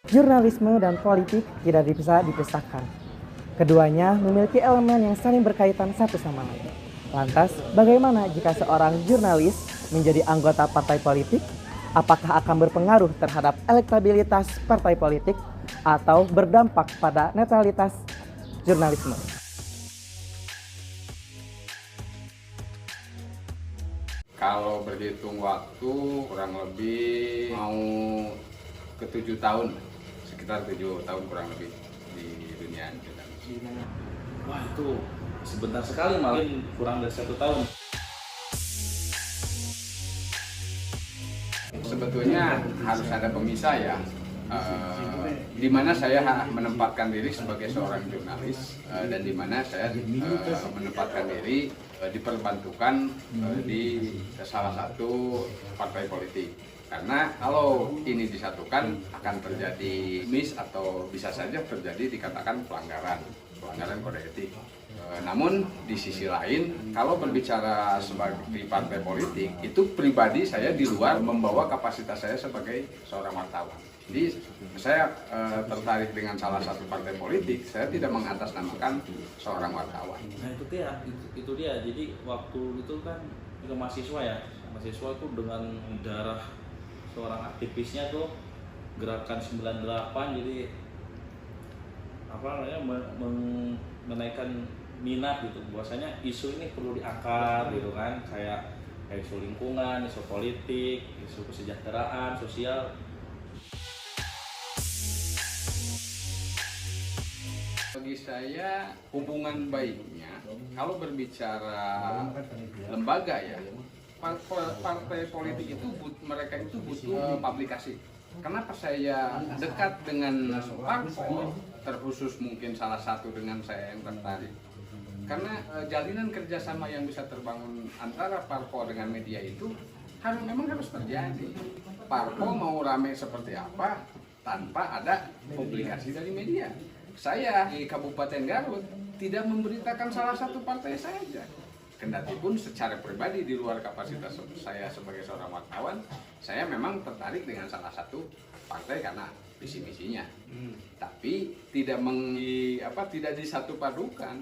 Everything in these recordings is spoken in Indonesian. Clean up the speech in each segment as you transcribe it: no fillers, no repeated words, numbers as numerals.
Jurnalisme dan politik tidak bisa dipisahkan. Keduanya memiliki elemen yang saling berkaitan satu sama lain. Lantas, bagaimana jika seorang jurnalis menjadi anggota partai politik? Apakah akan berpengaruh terhadap elektabilitas partai politik atau berdampak pada netralitas jurnalisme? Kalau berhitung waktu kurang lebih mau ke 7 tahun, sekitar 7 tahun kurang lebih di dunia jurnalis. Wah, itu sebentar sekali, malah kurang dari 1 tahun. Sebetulnya harus ada pemisah ya, di mana saya menempatkan diri sebagai seorang jurnalis dan di mana saya menempatkan diri diperbantukan di salah satu partai politik. Karena kalau ini disatukan akan terjadi miss atau bisa saja terjadi dikatakan pelanggaran kode etik. Namun di sisi lain, kalau berbicara sebagai partai politik, itu pribadi saya di luar membawa kapasitas saya sebagai seorang wartawan. Jadi saya tertarik dengan salah satu partai politik, saya tidak mengatasnamakan seorang wartawan. Nah itu dia. Jadi waktu itu kan juga mahasiswa ya, mahasiswa itu dengan darah seorang aktivisnya tuh gerakan 98, jadi apa namanya menaikkan minat gitu, bahwasanya isu ini perlu diangkat gitu kan, kayak isu lingkungan, isu politik, isu kesejahteraan sosial. Bagi saya hubungan baiknya kalau berbicara lembaga ya, partai politik itu mereka itu butuh publikasi. Kenapa saya dekat dengan parpol, terkhusus mungkin salah satu dengan saya yang tertarik? Karena jalinan kerjasama yang bisa terbangun antara parpol dengan media itu memang harus terjadi. Parpol mau rame seperti apa tanpa ada publikasi dari media. Saya di Kabupaten Garut tidak memberitakan salah satu partai saja. Kendati pun secara pribadi di luar kapasitas saya sebagai seorang wartawan, saya memang tertarik dengan salah satu partai karena visi-misinya. Tapi tidak disatupadukan.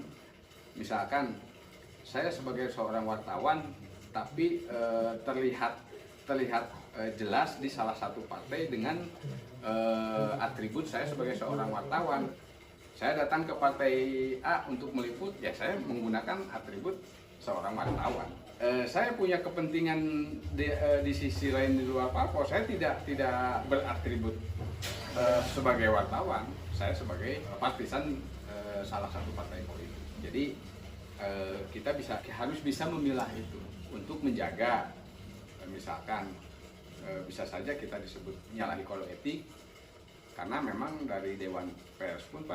Misalkan saya sebagai seorang wartawan, tapi terlihat jelas di salah satu partai dengan atribut saya sebagai seorang wartawan. Saya datang ke partai A untuk meliput, ya saya menggunakan atribut seorang wartawan. Saya punya kepentingan di sisi lain di luar parpol. Saya tidak beratribut sebagai wartawan. Saya sebagai partisan salah satu partai politik. Jadi kita harus bisa memilah itu untuk menjaga, misalkan bisa saja kita disebut menyalahi kode etik karena memang dari Dewan Pers pun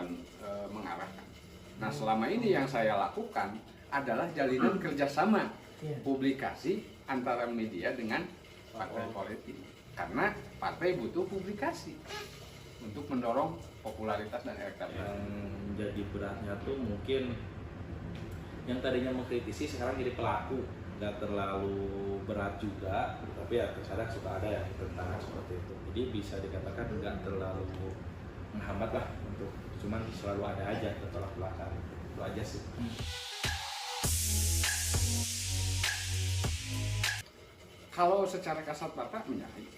mengarahkan. Nah, selama ini yang saya lakukan adalah jalinan kerjasama publikasi antara media dengan partai politik, karena partai butuh publikasi untuk mendorong popularitas dan elektabilitas. Yang jadi beratnya tuh mungkin yang tadinya mengkritisi sekarang jadi pelaku, nggak terlalu berat juga, tapi ya terkadang suka ada yang bertentangan seperti itu. Jadi bisa dikatakan nggak terlalu menghambat lah, untuk cuman selalu ada aja bertolak belakang, itu aja sih. Kalau secara kasat mata menyalahi,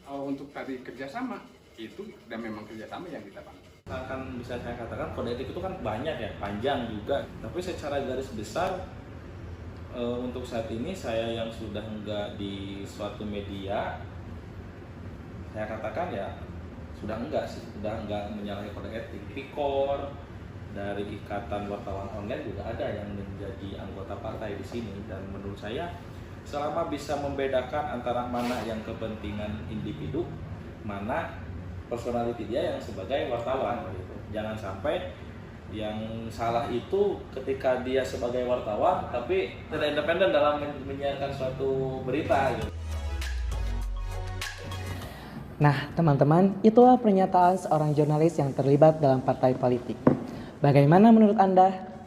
kalau untuk tadi kerjasama itu dan memang kerjasama yang kita bangun. Akan bisa saya katakan kode etik itu kan banyak ya, panjang juga. Tapi secara garis besar untuk saat ini saya yang sudah enggak di suatu media, saya katakan ya sudah enggak menyalahi kode etik. Pikor dari Ikatan Wartawan Online juga ada yang menjadi anggota partai di sini, dan menurut saya selama bisa membedakan antara mana yang kepentingan individu, mana personality dia yang sebagai wartawan gitu. Jangan sampai yang salah itu ketika dia sebagai wartawan tapi tidak independen dalam menyiarkan suatu berita gitu. Nah, teman-teman, itulah pernyataan seorang jurnalis yang terlibat dalam partai politik. Bagaimana menurut Anda?